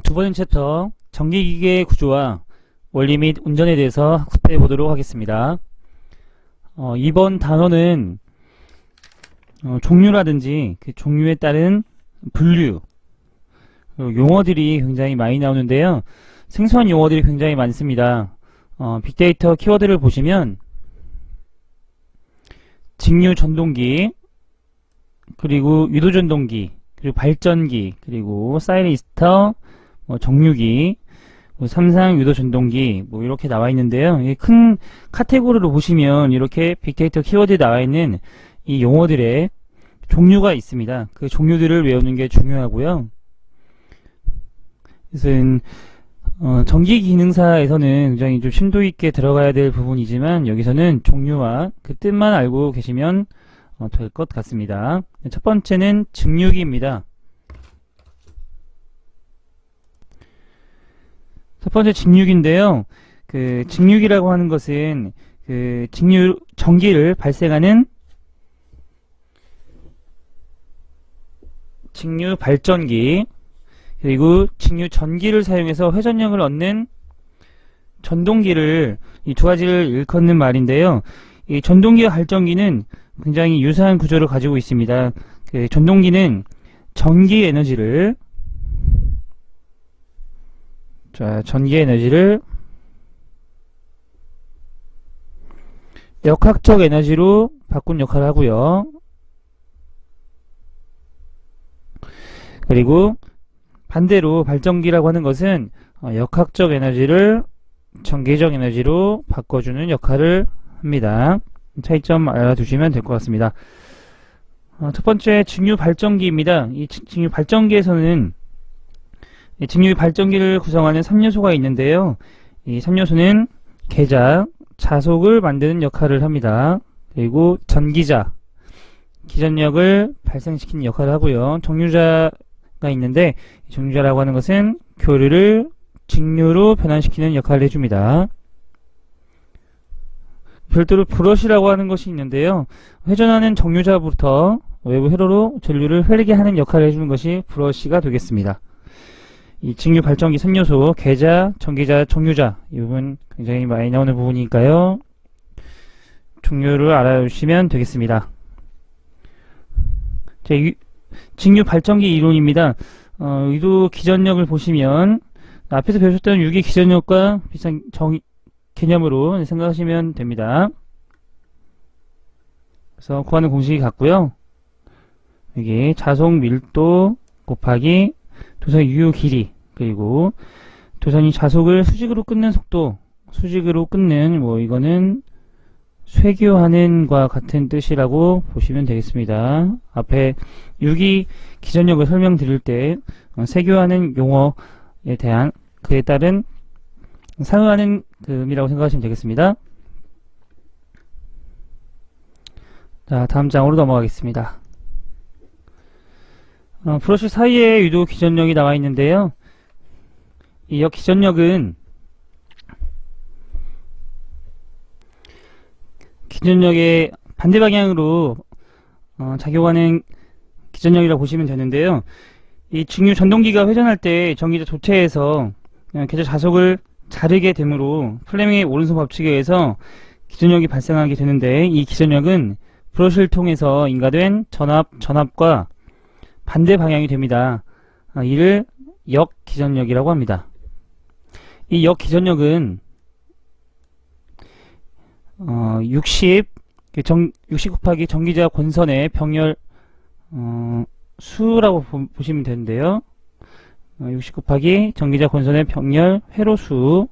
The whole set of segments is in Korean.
두 번째 챕터 전기기계의 구조와 원리 및 운전에 대해서 학습해 보도록 하겠습니다. 이번 단어는 종류라든지 그 종류에 따른 분류 용어들이 굉장히 많이 나오는데요. 생소한 용어들이 굉장히 많습니다. 빅데이터 키워드를 보시면 직류 전동기, 그리고 유도 전동기, 그리고 발전기, 그리고 사이리스터, 정류기, 삼상 유도 전동기, 이렇게 나와 있는데요. 큰 카테고리로 보시면 이렇게 빅데이터 키워드에 나와 있는 이 용어들의 종류가 있습니다. 그 종류들을 외우는 게 중요하고요. 그래서 전기 기능사에서는 굉장히 좀 심도 있게 들어가야 될 부분이지만 여기서는 종류와 그 뜻만 알고 계시면 될 것 같습니다. 첫 번째는 직류기입니다. 첫 번째 직류기인데요. 그 직류기라고 하는 것은 그 전기를 발생하는 직류 발전기, 그리고 직류 전기를 사용해서 회전력을 얻는 전동기를, 이 두 가지를 일컫는 말인데요. 이 전동기와 발전기는 굉장히 유사한 구조를 가지고 있습니다. 그 전동기는 전기 에너지를 역학적 에너지로 바꾼 역할을 하고요. 그리고 반대로 발전기라고 하는 것은 역학적 에너지를 전기적 에너지로 바꿔주는 역할을 합니다. 차이점 알아두시면 될 것 같습니다. 첫 번째 직류 발전기입니다. 이 직류 발전기에서는 직류 발전기를 구성하는 3요소가 있는데요. 이 3요소는 계자, 자속을 만드는 역할을 합니다. 그리고 전기자, 기전력을 발생시키는 역할을 하고요. 정류자가 있는데 정류자라고 하는 것은 교류를 직류로 변환시키는 역할을 해줍니다. 별도로 브러쉬라고 하는 것이 있는데요. 회전하는 정류자부터 외부 회로로 전류를 흐르게 하는 역할을 해주는 것이 브러쉬가 되겠습니다. 이 직류 발전기 3요소, 계자, 전기자, 정류자, 이 부분 굉장히 많이 나오는 부분이니까요. 종류를 알아주시면 되겠습니다. 직류 발전기 이론입니다. 유도 기전력을 보시면 앞에서 배우셨던 유기 기전력과 비슷한 개념으로 생각하시면 됩니다. 그래서 구하는 공식이 같고요. 여기 자속 밀도 곱하기 도선 유효 길이, 그리고 도선이 자속을 수직으로 끊는 속도, 수직으로 끊는 이거는 쇠교하는과 같은 뜻이라고 보시면 되겠습니다. 앞에 유기 기전력을 설명드릴 때 쇠교하는 용어에 대한 그에 따른 상응하는 그 의미라고 생각하시면 되겠습니다. 자, 다음 장으로 넘어가겠습니다. 브러쉬 사이에 유도 기전력이 나와 있는데요. 이 역 기전력은 기전력의 반대 방향으로 작용하는 기전력이라고 보시면 되는데요. 이 직류 전동기가 회전할 때 전기자 도체에서 계자 자속을 자르게 되므로 플레밍의 오른손 법칙에 의해서 기전력이 발생하게 되는데, 이 기전력은 브러쉬를 통해서 인가된 전압과 반대 방향이 됩니다. 이를 역 기전력이라고 합니다. 이 역 기전력은 60 곱하기 전기자 권선의 병렬 수라고 보시면 되는데요. 60 곱하기 전기자 권선의 병렬 회로수,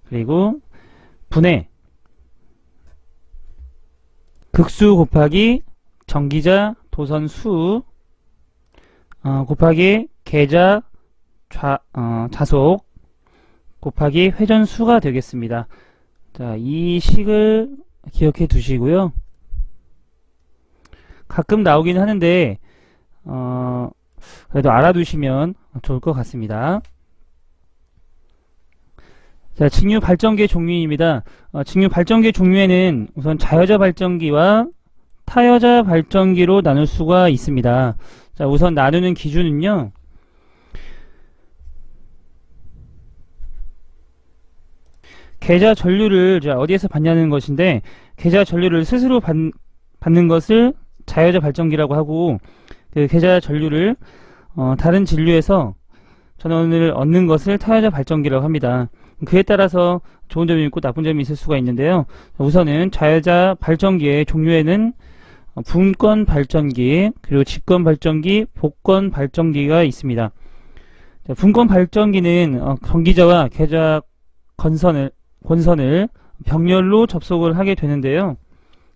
그리고 분의 극수 곱하기 전기자 도선 수 곱하기 계자 자속 곱하기 회전 수가 되겠습니다. 자, 이 식을 기억해 두시고요. 가끔 나오긴 하는데 그래도 알아두시면 좋을 것 같습니다. 자, 직류 발전기의 종류입니다. 직류 발전기의 종류에는 우선 자여자 발전기와 타여자 발전기로 나눌 수가 있습니다. 자, 우선 나누는 기준은요. 계좌 전류를 어디에서 받냐는 것인데, 계좌 전류를 스스로 받는 것을 자여자 발전기라고 하고, 그 계좌 전류를 다른 진류에서 전원을 얻는 것을 타여자 발전기라고 합니다. 그에 따라서 좋은 점이 있고 나쁜 점이 있을 수가 있는데요. 우선은 자여자 발전기의 종류에는 분권 발전기, 그리고 직권 발전기, 복권 발전기가 있습니다. 분권 발전기는 전기자와 계좌 권선을 병렬로 접속을 하게 되는데요.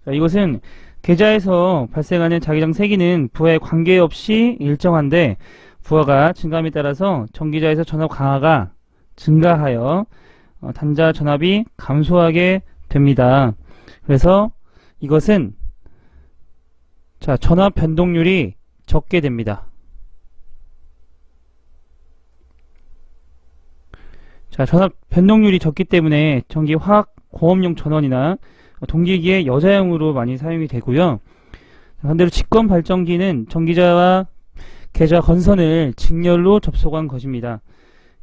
이것은 계좌에서 발생하는 자기장 세기는 부하에 관계없이 일정한데, 부하가 증가함에 따라서 전기자에서 전압 강하가 증가하여 단자 전압이 감소하게 됩니다. 그래서 이것은 전압 변동률이 적게 됩니다. 전압 변동률이 적기 때문에 전기 화학 공업용 전원이나 동기기의 여자용으로 많이 사용이 되고요. 반대로 직권 발전기는 전기자와 계좌 건선을 직렬로 접속한 것입니다.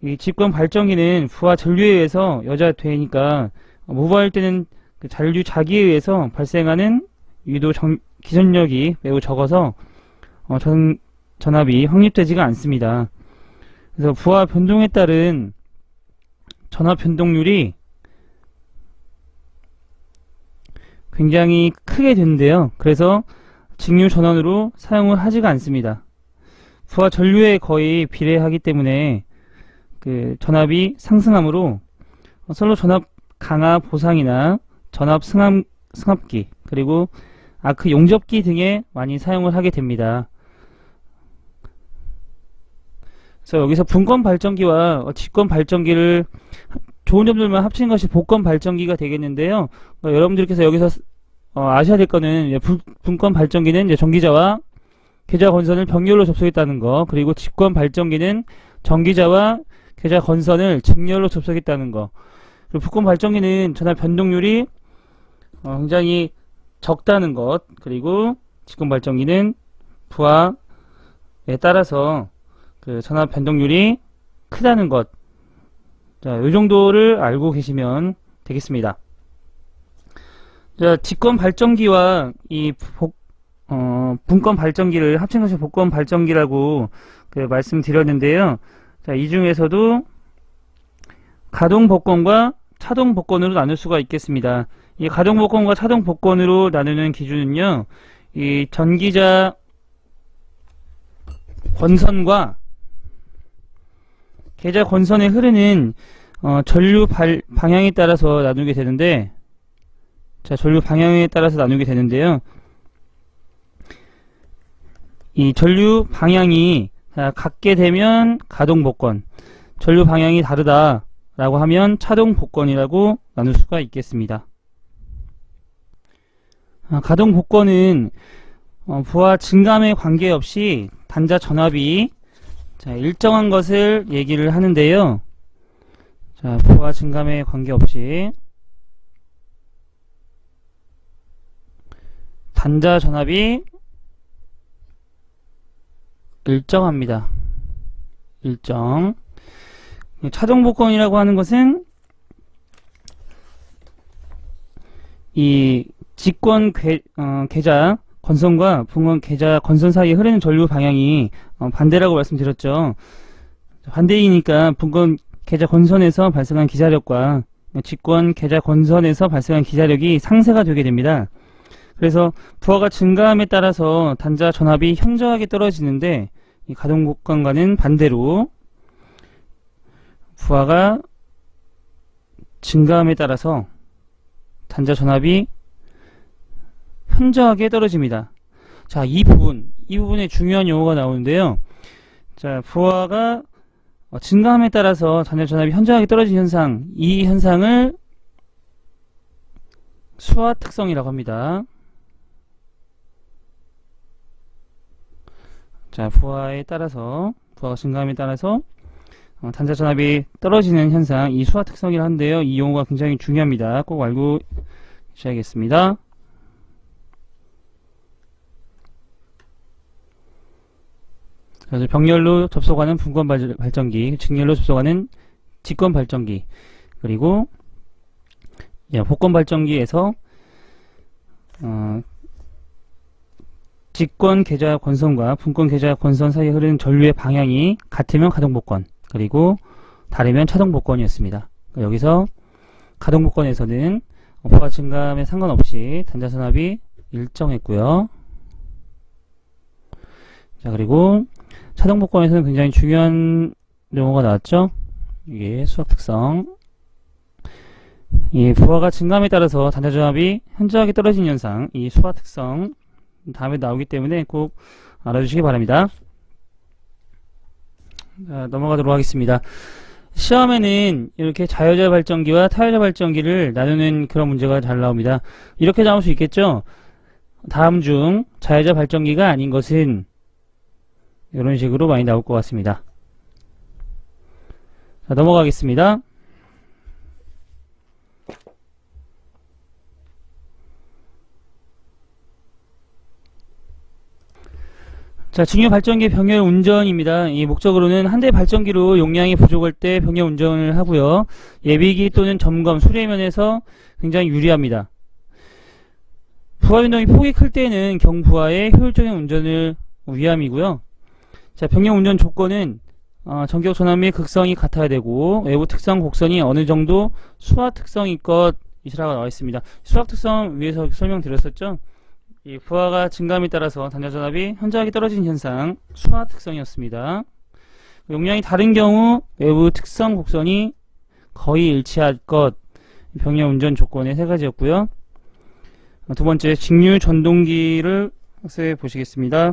이 직권 발전기는 부하 전류에 의해서 여자되니까 무부할 때는 그 잔류 자기에 의해서 발생하는 유도 기전력이 매우 적어서 전압이 확립되지가 않습니다. 그래서 부하 변동에 따른 전압 변동률이 굉장히 크게 되는데요. 그래서 직류 전원으로 사용을 하지가 않습니다. 부하 전류에 거의 비례하기 때문에 그 전압이 상승하므로 선로 전압 강화 보상이나 전압 승합기, 그리고 아크 용접기 등에 많이 사용을 하게 됩니다. 그래서 여기서 분권 발전기와 직권 발전기를 좋은 점들만 합친 것이 복권 발전기가 되겠는데요. 여러분들께서 여기서 아셔야 될 거는 분권 발전기는 이제 전기자와 계좌 건선을 병렬로 접속했다는 거, 그리고 직권 발전기는 전기자와 계좌 건선을 직렬로 접속했다는 거, 그리고 복권 발전기는 전압 변동률이 굉장히 적다는 것, 그리고 직권 발전기는 부하에 따라서 그 전압 변동률이 크다는 것. 이 정도를 알고 계시면 되겠습니다. 직권 발전기와 이 분권 발전기를 합친 것이 복권 발전기라고 말씀드렸는데요. 이 중에서도 가동 복권과 차동 복권으로 나눌 수가 있겠습니다. 이 가동 복권과 차동 복권으로 나누는 기준은요, 이 전기자 권선과 계좌 권선에 흐르는 전류 방향에 따라서 나누게 되는데, 전류 방향에 따라서 나누게 되는데요. 이 전류 방향이 같게 되면 가동 복권, 전류 방향이 다르다라고 하면 차동 복권이라고 나눌 수가 있겠습니다. 가동 복권은 부하 증감에 관계없이 단자 전압이 일정한 것을 얘기를 하는데요. 부하 증감에 관계없이 단자 전압이 일정합니다. 일정. 차동 복권이라고 하는 것은 이 직권 계좌 건선과 분권 계좌 건선 사이에 흐르는 전류 방향이 반대라고 말씀드렸죠. 반대이니까 분권 계좌 건선에서 발생한 기자력과 직권 계좌 건선에서 발생한 기자력이 상쇄가 되게 됩니다. 그래서 부하가 증가함에 따라서 단자 전압이 현저하게 떨어지는데, 이 가동 복권과는 반대로 부하가 증가함에 따라서 단자 전압이 현저하게 떨어집니다. 이 부분에 중요한 용어가 나오는데요. 부하가 증가함에 따라서 단자 전압이 현저하게 떨어진 현상, 이 현상을 수하 특성이라고 합니다. 부하에 따라서, 부하가 증가함에 따라서 단자 전압이 떨어지는 현상, 이 수하 특성이라 하는데요. 이 용어가 굉장히 중요합니다. 꼭 알고 계셔야겠습니다. 그래서 병렬로 접속하는 분권 발전기, 직렬로 접속하는 직권 발전기, 그리고 복권 발전기에서 직권 계좌 권선과 분권 계좌 권선 사이에 흐르는 전류의 방향이 같으면 가동 복권, 그리고 다르면 차동 복권이었습니다. 여기서 가동 복권에서는 부하 증감에 상관없이 단자 선압이 일정했고요. 자, 그리고 차동 복권에서는 굉장히 중요한 용어가 나왔죠. 이게 수학 특성. 이 부하가 증감에 따라서 단자 전압이 현저하게 떨어진 현상, 이 수하 특성 다음에 나오기 때문에 꼭 알아주시기 바랍니다. 자, 넘어가도록 하겠습니다. 시험에는 이렇게 자여자 발전기와 타여자 발전기를 나누는 그런 문제가 잘 나옵니다. 이렇게 나올 수 있겠죠. 다음 중 자여자 발전기가 아닌 것은, 이런 식으로 많이 나올 것 같습니다. 자, 넘어가겠습니다. 자, 증유 발전기 병렬 운전입니다. 이 목적으로는 한 대 발전기로 용량이 부족할 때 병렬 운전을 하고요. 예비기 또는 점검, 수리의 면에서 굉장히 유리합니다. 부하 변동이 폭이 클 때는 경부하의 효율적인 운전을 위함이고요. 자, 병렬 운전 조건은 전격 전압 및 극성이 같아야 되고, 외부 특성 곡선이 어느 정도 수하 특성일 것이라고 나와 있습니다. 수학 특성 위에서 설명드렸었죠. 이 부하가 증감에 따라서 단자 전압이 현저하게 떨어진 현상, 수하 특성이었습니다. 용량이 다른 경우 외부 특성 곡선이 거의 일치할 것, 병렬 운전 조건의 세 가지였고요. 두 번째, 직류 전동기를 학습해 보시겠습니다.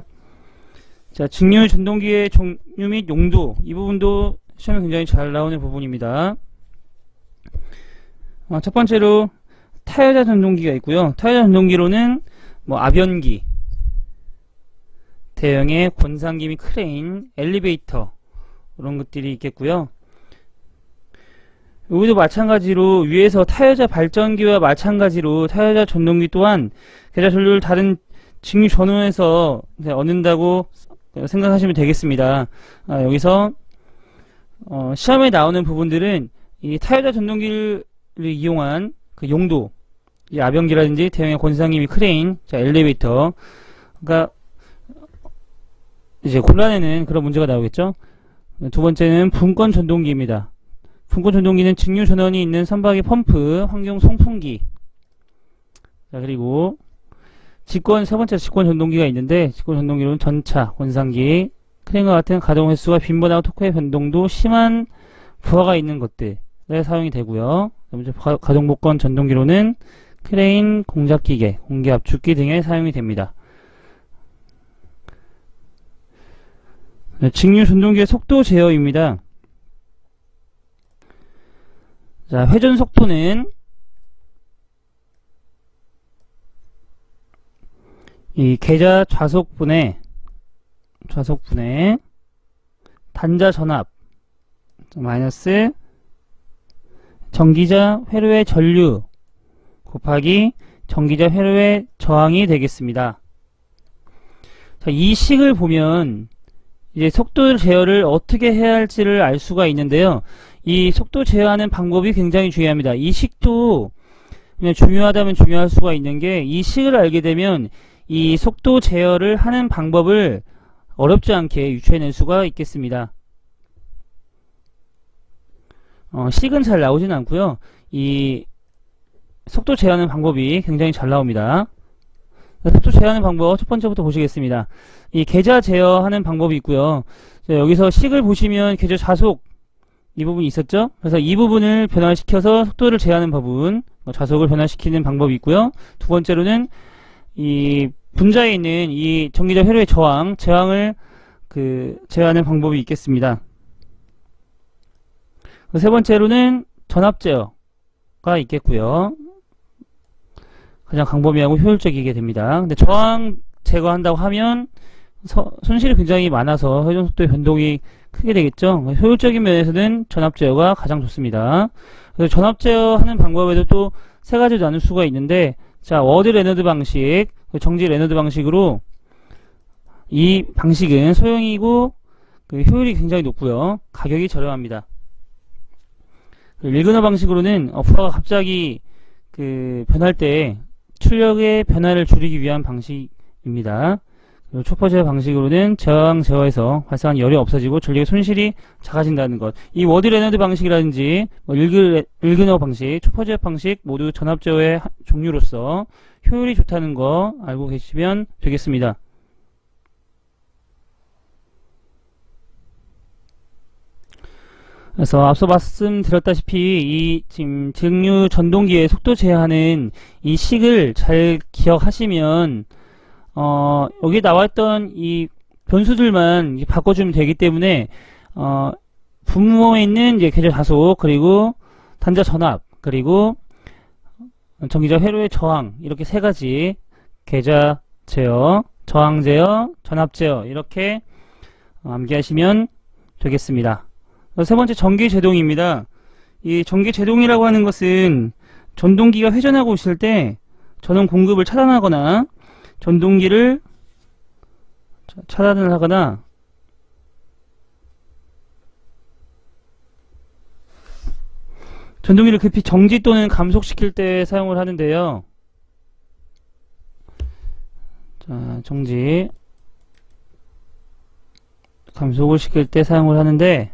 자, 직류 전동기의 종류 및 용도, 이 부분도 시험에 굉장히 잘 나오는 부분입니다. 첫 번째로 타여자 전동기가 있고요. 타여자 전동기로는 압연기, 대형의 권상기 및 크레인, 엘리베이터, 이런 것들이 있겠고요. 여기도 마찬가지로 위에서 타여자 발전기와 마찬가지로 타여자 전동기 또한 계좌 전류를 다른 직류 전원에서 얻는다고 생각하시면 되겠습니다. 여기서 시험에 나오는 부분들은 이 타여자 전동기를 이용한 그 용도, 이 압연기라든지 대형의 권상기 및 크레인, 자, 엘리베이터, 그러니까 이제 곤란에는 그런 문제가 나오겠죠. 두 번째는 분권 전동기입니다. 분권 전동기는 직류 전원이 있는 선박의 펌프, 환경 송풍기. 자, 그리고 세 번째 직권 전동기가 있는데, 직권 전동기로는 전차, 권상기, 크레인과 같은 가동 횟수가 빈번하고 토크의 변동도 심한 부하가 있는 것들에 사용이 되고요. 가동 복권 전동기로는 크레인, 공작기계, 공기 압축기 등에 사용이 됩니다. 직류 전동기의 속도 제어입니다. 자, 회전 속도는 이 계좌 좌속분의 단자 전압 마이너스 전기자 회로의 전류 곱하기 전기자 회로의 저항이 되겠습니다. 자, 이 식을 보면 이제 속도 제어를 어떻게 해야 할지를 알 수가 있는데요. 이 속도 제어하는 방법이 굉장히 중요합니다. 이 식도 그냥 중요하다면 중요할 수가 있는 게, 이 식을 알게 되면 이 속도 제어를 하는 방법을 어렵지 않게 유추해낼 수가 있겠습니다. 식은 잘 나오진 않고요. 이 속도 제어하는 방법이 굉장히 잘 나옵니다. 속도 제어하는 방법 첫 번째부터 보시겠습니다. 이 계좌 제어하는 방법이 있고요. 자, 여기서 식을 보시면 계좌 좌속 이 부분이 있었죠. 그래서 이 부분을 변화시켜서 속도를 제어하는 부분, 좌속을 변화시키는 방법이 있고요. 두 번째로는 이 분자에 있는 이 전기자 회로의 제어를 제어하는 방법이 있겠습니다. 세 번째로는 전압 제어가 있겠고요. 가장 광범위하고 효율적이게 됩니다. 근데 저항 제거한다고 하면 손실이 굉장히 많아서 회전 속도의 변동이 크게 되겠죠. 효율적인 면에서는 전압 제어가 가장 좋습니다. 그래서 전압 제어하는 방법에도 또 세 가지로 나눌 수가 있는데, 자, 워드 레너드 방식, 정지 레너드 방식으로 이 방식은 소형이고 효율이 굉장히 높고요. 가격이 저렴합니다. 일그너 방식으로는 부하가 갑자기 변할 때 출력의 변화를 줄이기 위한 방식입니다. 그리고 초파 제어 방식으로는 저항 제어에서 발생한 열이 없어지고 전력의 손실이 작아진다는 것. 이 워드 레너드 방식이라든지 일그너 방식, 초파 제어 방식 모두 전압 제어의 종류로서 효율이 좋다는 거 알고 계시면 되겠습니다. 그래서 앞서 말씀드렸다시피 이 지금 증류 전동기의 속도 제어하는 이 식을 잘 기억하시면 여기 나와있던 이 변수들만 바꿔주면 되기 때문에 분모에 있는 이제 계절 자속, 그리고 단자 전압, 그리고 전기자 회로의 저항, 이렇게 세 가지 계좌 제어, 저항 제어, 전압 제어, 이렇게 암기하시면 되겠습니다. 세 번째, 전기 제동입니다. 이 전기 제동이라고 하는 것은 전동기가 회전하고 있을 때 전원 공급을 차단하거나 전동기를 차단을 하거나 전동기를 급히 정지 또는 감속시킬 때 사용을 하는데요. 자, 정지, 감속을 시킬 때 사용을 하는데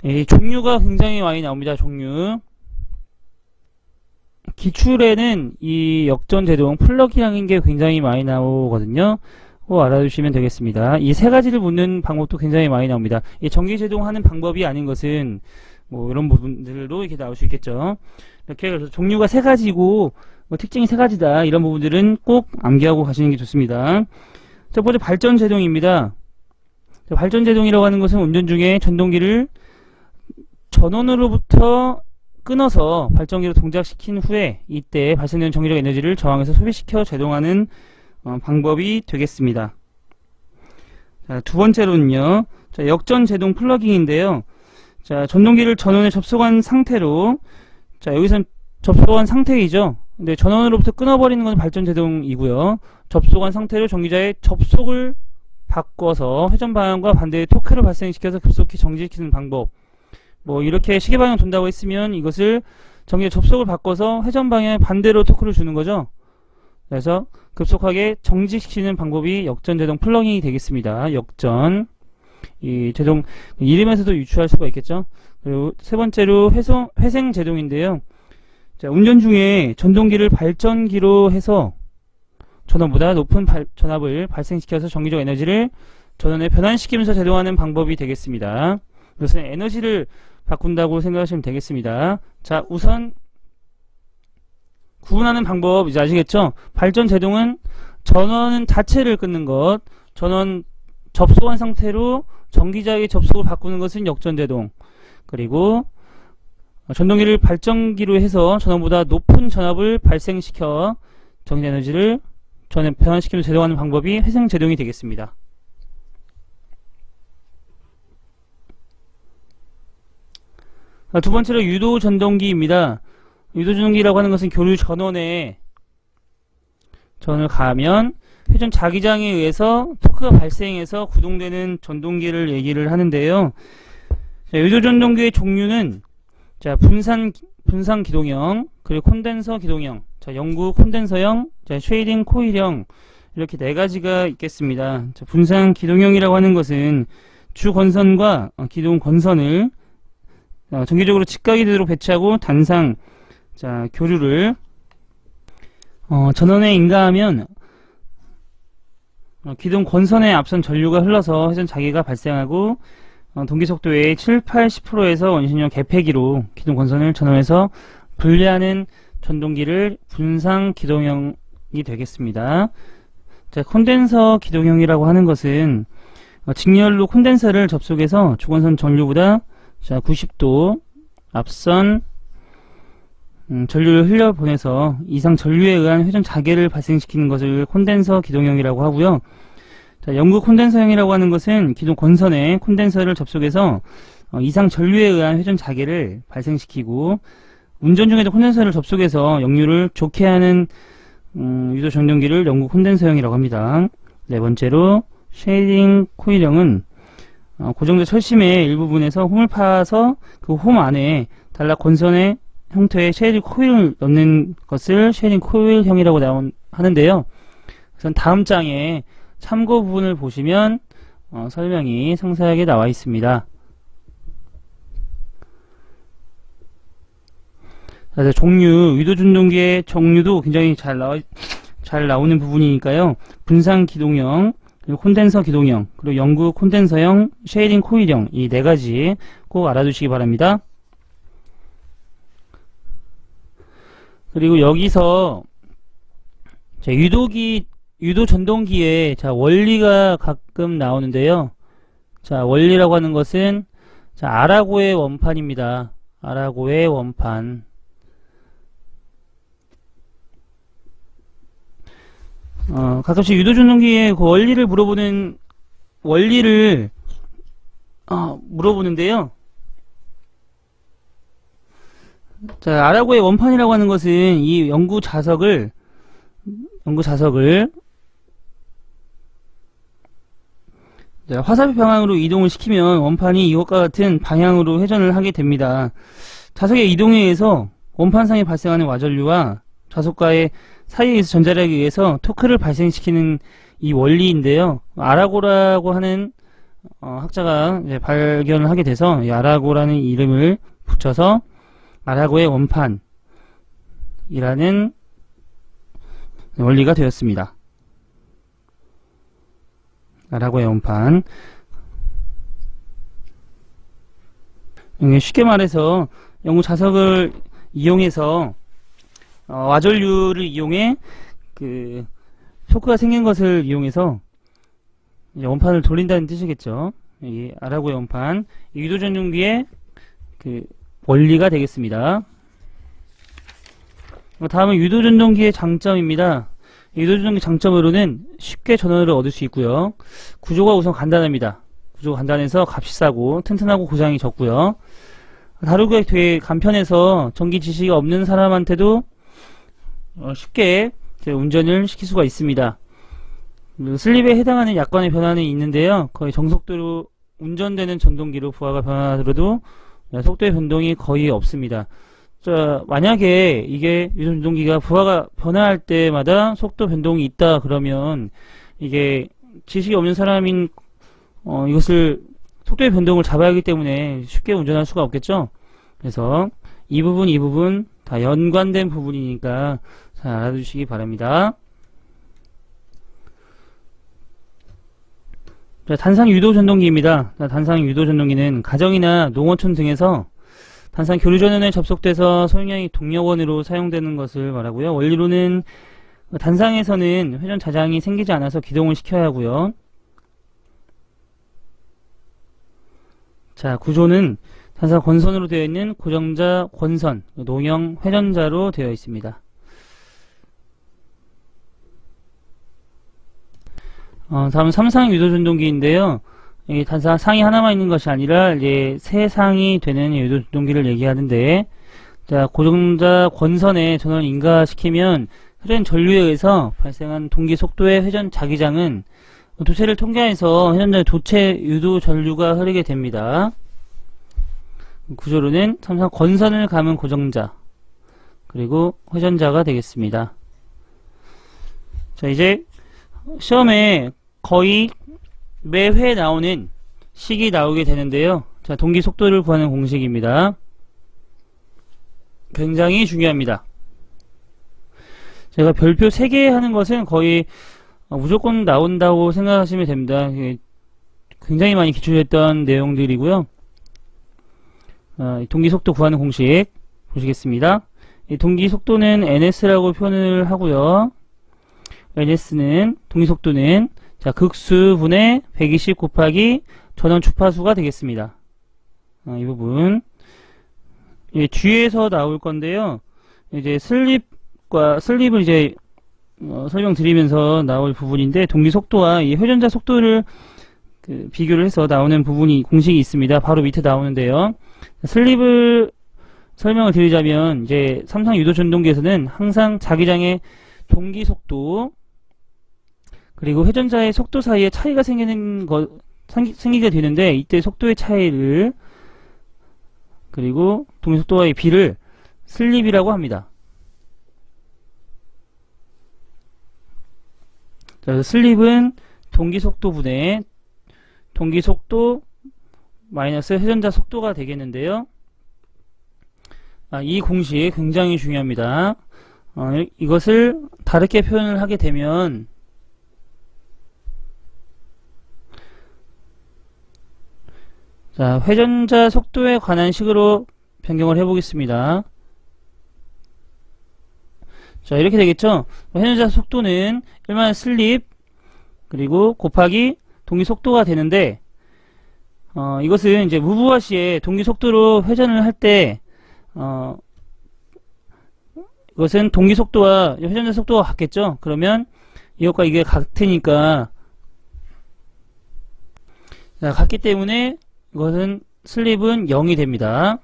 이 종류가 굉장히 많이 나옵니다. 종류. 기출에는 이 역전 제동, 플러그인인 게 굉장히 많이 나오거든요. 알아두시면 되겠습니다. 이 세 가지를 묻는 방법도 굉장히 많이 나옵니다. 이 전기 제동하는 방법이 아닌 것은 뭐 이런 부분들로 이렇게 나올 수 있겠죠. 이렇게 그래서 종류가 세 가지고 특징이 세 가지다, 이런 부분들은 꼭 암기하고 가시는 게 좋습니다. 첫 번째, 발전 제동입니다. 발전 제동이라고 하는 것은 운전 중에 전동기를 전원으로부터 끊어서 발전기로 동작시킨 후에 이때 발생되는 전기적 에너지를 저항해서 소비시켜 제동하는 방법이 되겠습니다. 자, 두 번째로는요, 자, 역전 제동 플러깅인데요. 자, 전동기를 전원에 접속한 상태로, 자, 여기선 접속한 상태이죠. 근데 전원으로부터 끊어버리는 것은 발전 제동이고요. 접속한 상태로 전기자의 접속을 바꿔서 회전 방향과 반대의 토크를 발생시켜서 급속히 정지시키는 방법. 뭐 이렇게 시계 방향 돈다고 했으면 이것을 전기의 접속을 바꿔서 회전 방향 반대로 토크를 주는 거죠. 그래서 급속하게 정지시키는 방법이 역전 제동 플러깅이 되겠습니다. 역전, 이 제동 이름에서도 유추할 수가 있겠죠. 그리고 세 번째로 회생 제동인데요. 자, 운전 중에 전동기를 발전기로 해서 전원보다 높은 전압을 발생시켜서 전기적 에너지를 전원에 변환시키면서 제동하는 방법이 되겠습니다. 그것은 에너지를 바꾼다고 생각하시면 되겠습니다. 자, 우선 구분하는 방법 이제 아시겠죠? 발전 제동은 전원 자체를 끊는 것, 전원 접속한 상태로 전기자의 접속을 바꾸는 것은 역전 제동, 그리고 전동기를 발전기로 해서 전원보다 높은 전압을 발생시켜 전기 에너지를 전에 변환시키면서 제동하는 방법이 회생 제동이 되겠습니다. 두 번째로 유도 전동기입니다. 유도 전동기라고 하는 것은 교류 전원에 전을 가하면 회전 자기장에 의해서 토크가 발생해서 구동되는 전동기를 얘기를 하는데요. 자, 유도 전동기의 종류는 자, 분산 기동형, 그리고 콘덴서 기동형, 자, 영구 콘덴서형, 자, 쉐이딩 코일형, 이렇게 네 가지가 있겠습니다. 자, 분산 기동형이라고 하는 것은 주 건선과 기동 건선을 정기적으로 직각이 되도록 배치하고 단상, 자, 교류를 전원에 인가하면 기동 건선의 앞선 전류가 흘러서 회전 자기가 발생하고 동기 속도의 7, 80%에서 원심력 개폐기로 기동 건선을 전원에서 분리하는 전동기를 분산 기동형이 되겠습니다. 자, 콘덴서 기동형이라고 하는 것은 직렬로 콘덴서를 접속해서 주건선 전류보다 자, 90도 앞선 전류를 흘려보내서 이상 전류에 의한 회전 자개를 발생시키는 것을 콘덴서 기동형이라고 하고요. 자, 영구 콘덴서형이라고 하는 것은 기동 건선에 콘덴서를 접속해서 이상 전류에 의한 회전 자개를 발생시키고 운전 중에도 콘덴서를 접속해서 역류를 좋게 하는 유도 전동기를 영구 콘덴서형이라고 합니다. 네 번째로 쉐이딩 코일형은 고정된 철심의 일부분에서 홈을 파서 그 홈 안에 단락 권선의 형태의 쉐어링 코일을 넣는 것을 쉐어링 코일형이라고 하는데요. 우선 다음 장에 참고 부분을 보시면 설명이 상세하게 나와 있습니다. 종류, 유도전동기의 종류도 굉장히 잘 나오는 부분이니까요. 분산 기동형, 그리고 콘덴서 기동형, 그리고 영구 콘덴서형, 쉐이딩 코일형, 이 네 가지 꼭 알아두시기 바랍니다. 그리고 여기서 유도전동기의 원리가 가끔 나오는데요. 원리라고 하는 것은 아라고의 원판입니다. 아라고의 원판. 가끔씩 유도전동기의 그 원리를 물어보는데요. 아라고의 원판이라고 하는 것은 이 연구 자석을 화살표 방향으로 이동을 시키면 원판이 이것과 같은 방향으로 회전을 하게 됩니다. 자석의 이동에 의해서 원판상에 발생하는 와전류와 자석과의 사이에서 전자력에 의해서 토크를 발생시키는 이 원리인데요. 아라고라고 하는 학자가 이제 발견을 하게 돼서 이 아라고라는 이름을 붙여서 아라고의 원판이라는 원리가 되었습니다. 아라고의 원판. 쉽게 말해서 연구 자석을 이용해서 와전류를 이용해 그 토크가 생긴 것을 이용해서 원판을 돌린다는 뜻이겠죠. 이 아라고의 원판, 유도전동기의 그 원리가 되겠습니다. 다음은 유도전동기의 장점입니다. 유도전동기 장점으로는 쉽게 전원을 얻을 수 있고요. 구조가 우선 간단합니다. 구조가 간단해서 값이 싸고 튼튼하고 고장이 적고요. 다루기가 되게 간편해서 전기 지식이 없는 사람한테도 쉽게 운전을 시킬 수가 있습니다. 슬립에 해당하는 약간의 변화는 있는데요. 거의 정속도로 운전되는 전동기로 부하가 변화하더라도 속도의 변동이 거의 없습니다. 만약에 이게 유도전동기가 부하가 변화할 때마다 속도 변동이 있다 그러면 이게 지식이 없는 사람인 이것을 속도의 변동을 잡아야 하기 때문에 쉽게 운전할 수가 없겠죠. 그래서 이 부분 다 연관된 부분이니까 잘 알아두시기 바랍니다. 단상 유도전동기입니다. 단상 유도전동기는 가정이나 농어촌 등에서 단상 교류전원에 접속돼서 소형량의 동력원으로 사용되는 것을 말하고요. 원리로는 단상에서는 회전 자장이 생기지 않아서 기동을 시켜야 하고요. 구조는 단상 권선으로 되어 있는 고정자 권선, 농형 회전자로 되어 있습니다. 다음은 3상 유도전동기인데요. 이 단상 상이 하나만 있는 것이 아니라 이제 세 상이 되는 유도전동기를 얘기하는데, 고정자 권선에 전원을 인가시키면 흐르는 전류에 의해서 발생한 동기 속도의 회전 자기장은 도체를 통과해서 회전자의 도체 유도 전류가 흐르게 됩니다. 구조로는 3상 권선을 감은 고정자 그리고 회전자가 되겠습니다. 이제 시험에 거의 매회 나오는 식이 나오게 되는데요. 동기 속도를 구하는 공식입니다. 굉장히 중요합니다. 제가 별표 3개 하는 것은 거의 무조건 나온다고 생각하시면 됩니다. 굉장히 많이 기출했던 내용들이고요. 동기 속도 구하는 공식 보시겠습니다. 동기 속도는 ns라고 표현을 하고요. ns는 동기 속도는 극수분의 120 곱하기 전원 주파수가 되겠습니다. 이 부분 뒤에서 나올 건데요. 이제 슬립을 이제 설명드리면서 나올 부분인데, 동기 속도와 이 회전자 속도를 비교를 해서 나오는 공식이 있습니다. 바로 밑에 나오는데요. 슬립을 설명을 드리자면, 이제 3상 유도전동기에서는 항상 자기장의 동기 속도 그리고 회전자의 속도 사이에 차이가 생기게 되는데, 이때 속도의 차이를 그리고 동기속도와의 비를 슬립이라고 합니다. 자, 그래서 슬립은 동기속도분의 동기속도 마이너스 회전자 속도가 되겠는데요. 이 공식 굉장히 중요합니다. 이것을 다르게 표현을 하게 되면 자, 회전자 속도에 관한 식으로 변경을 해보겠습니다. 자, 이렇게 되겠죠? 회전자 속도는 1만 슬립 그리고 곱하기 동기 속도가 되는데 이것은 이제 무브와 시에 동기 속도로 회전을 할 때 이것은 동기 속도와 회전자 속도가 같겠죠? 그러면 이것과 이게 같으니까 자, 같기 때문에 이것은 슬립은 0이 됩니다.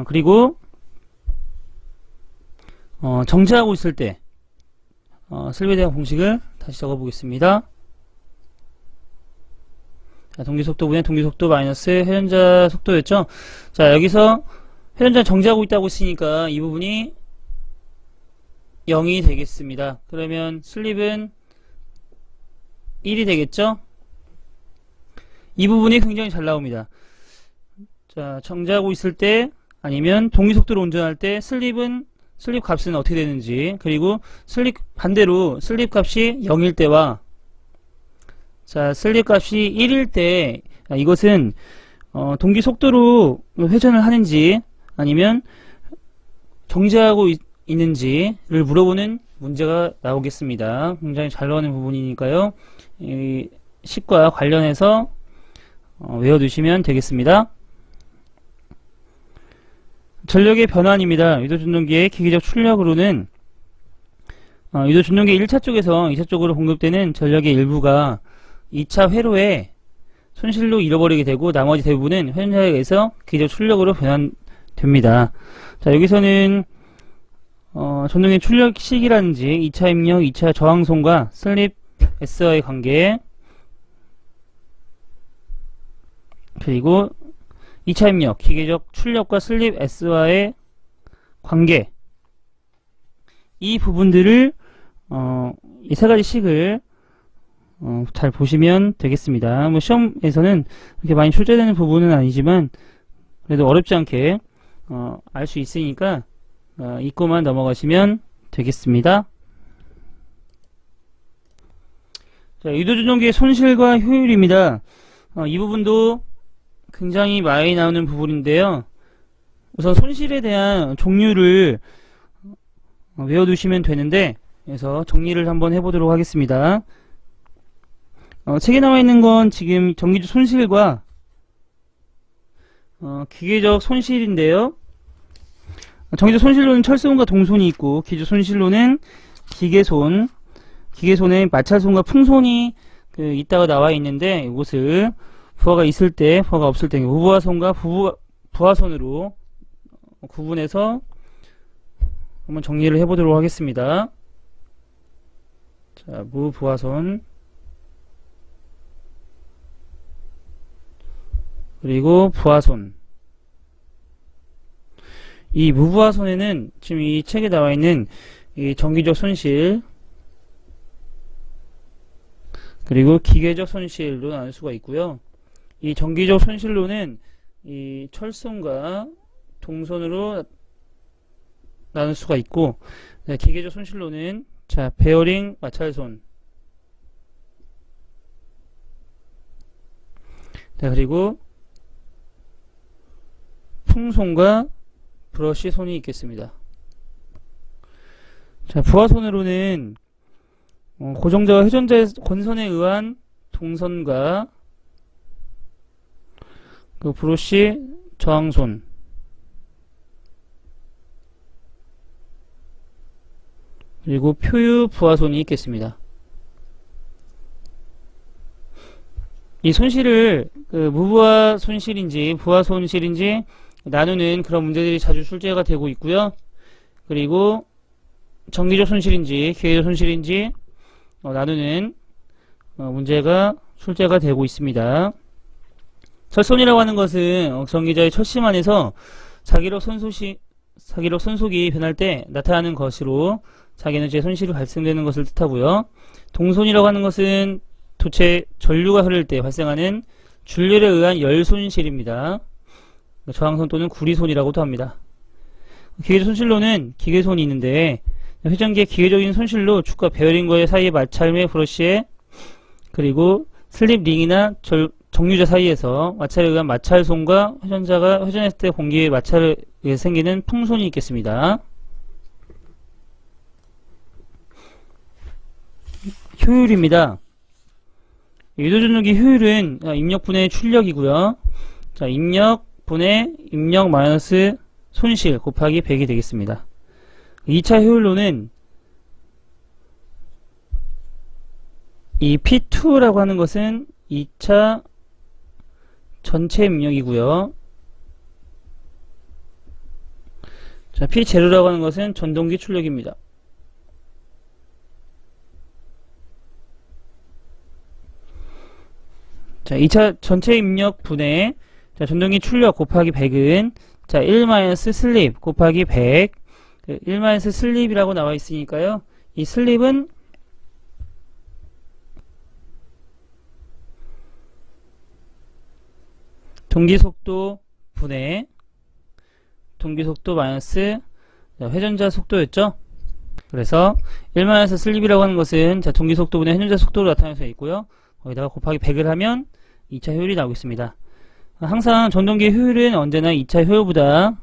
그리고 정지하고 있을 때 슬립에 대한 공식을 다시 적어 보겠습니다. 동기속도분의 동기속도 마이너스 회전자 속도였죠. 자, 여기서 회전자 정지하고 있다고 했으니까 이 부분이 0이 되겠습니다. 그러면 슬립은 1이 되겠죠. 이 부분이 굉장히 잘 나옵니다. 자, 정지하고 있을 때 아니면 동기속도로 운전할 때 슬립 값은 어떻게 되는지, 그리고 반대로 슬립 값이 0일 때와 자, 슬립 값이 1일 때 이것은 동기속도로 회전을 하는지 아니면 정지하고 있는지를 물어보는 문제가 나오겠습니다. 굉장히 잘 나오는 부분이니까요. 이 식과 관련해서 외워두시면 되겠습니다. 전력의 변환입니다. 유도전동기의 기계적 출력으로는 유도전동기 1차 쪽에서 2차 쪽으로 공급되는 전력의 일부가 2차 회로에 손실로 잃어버리게 되고 나머지 대부분은 회전자에 의해서 기계적 출력으로 변환됩니다. 자, 여기서는 전동기 출력식이라든지 2차 입력, 2차 저항손과 슬립 S와의 관계, 그리고 2차 입력, 기계적 출력과 슬립 S와의 관계, 이 부분들을 이 세 가지 식을 잘 보시면 되겠습니다. 뭐 시험에서는 그렇게 많이 출제되는 부분은 아니지만 그래도 어렵지 않게 알 수 있으니까 잊고만 넘어가시면 되겠습니다. 자, 유도전동기의 손실과 효율입니다. 이 부분도 굉장히 많이 나오는 부분인데요. 우선 손실에 대한 종류를 외워두시면 되는데, 그래서 정리를 한번 해보도록 하겠습니다. 책에 나와 있는 건 지금 전기적 손실과 기계적 손실인데요. 전기적 손실로는 철손과 동손이 있고, 기계적 손실로는 기계손에 마찰손과 풍손이 있다가 나와 있는데, 이것을 부하가 있을 때, 부하가 없을 때, 무부하손과 부하손으로 구분해서 한번 정리를 해보도록 하겠습니다. 자, 무부하손, 그리고 부하손. 이 무부하손에는 지금 이 책에 나와 있는 이 전기적 손실, 그리고 기계적 손실로 나눌 수가 있고요. 이 전기적 손실로는 이 철손과 동손으로 나눌 수가 있고, 네, 기계적 손실로는 자, 베어링, 마찰손, 네, 그리고 풍손과 브러쉬 손이 있겠습니다. 자, 부하손으로는 고정자와 회전자의 권선에 의한 동선과 그 브러쉬 저항손, 그리고 표유 부하손이 있겠습니다. 이 손실을 무부하 손실인지 부하 손실인지 나누는 그런 문제들이 자주 출제가 되고 있고요. 그리고 전기적 손실인지 기계적 손실인지 나누는 문제가 출제가 되고 있습니다. 철손이라고 하는 것은 전기자의 철심 안에서 자기력 손속이 변할 때 나타나는 것으로 자기에너지의 손실이 발생되는 것을 뜻하고요. 동손이라고 하는 것은 도체 전류가 흐를 때 발생하는 줄열에 의한 열 손실입니다. 저항손 또는 구리손이라고도 합니다. 기계적 손실로는 기계손이 있는데, 회전기의 기계적인 손실로 축과 베어링과의 사이의 마찰매 브러쉬에, 그리고 슬립 링이나 정류자 사이에서 마찰에 의한 마찰손과 회전자가 회전했을 때 공기의 마찰에 의해 생기는 풍손이 있겠습니다. 효율입니다. 유도전동기 효율은 입력분의 출력이고요. 자, 입력분의 입력 마이너스 손실 곱하기 100이 되겠습니다. 2차 효율로는 이 P2라고 하는 것은 2차 전체 입력이고요. 자, P0라고 하는 것은 전동기 출력입니다. 자, 2차 전체 입력 분의 자, 전동기 출력 곱하기 100은 자, 1-슬립 곱하기 100 1-슬립이라고 나와 있으니까요. 이 슬립은 동기속도 분의 동기속도 마이너스 회전자 속도였죠. 그래서 1-슬립이라고 하는 것은 자, 동기속도 분의 회전자 속도로 나타낼 수 있고요. 거기다가 곱하기 100을 하면 2차 효율이 나오겠습니다. 항상 전동기의 효율은 언제나 2차 효율보다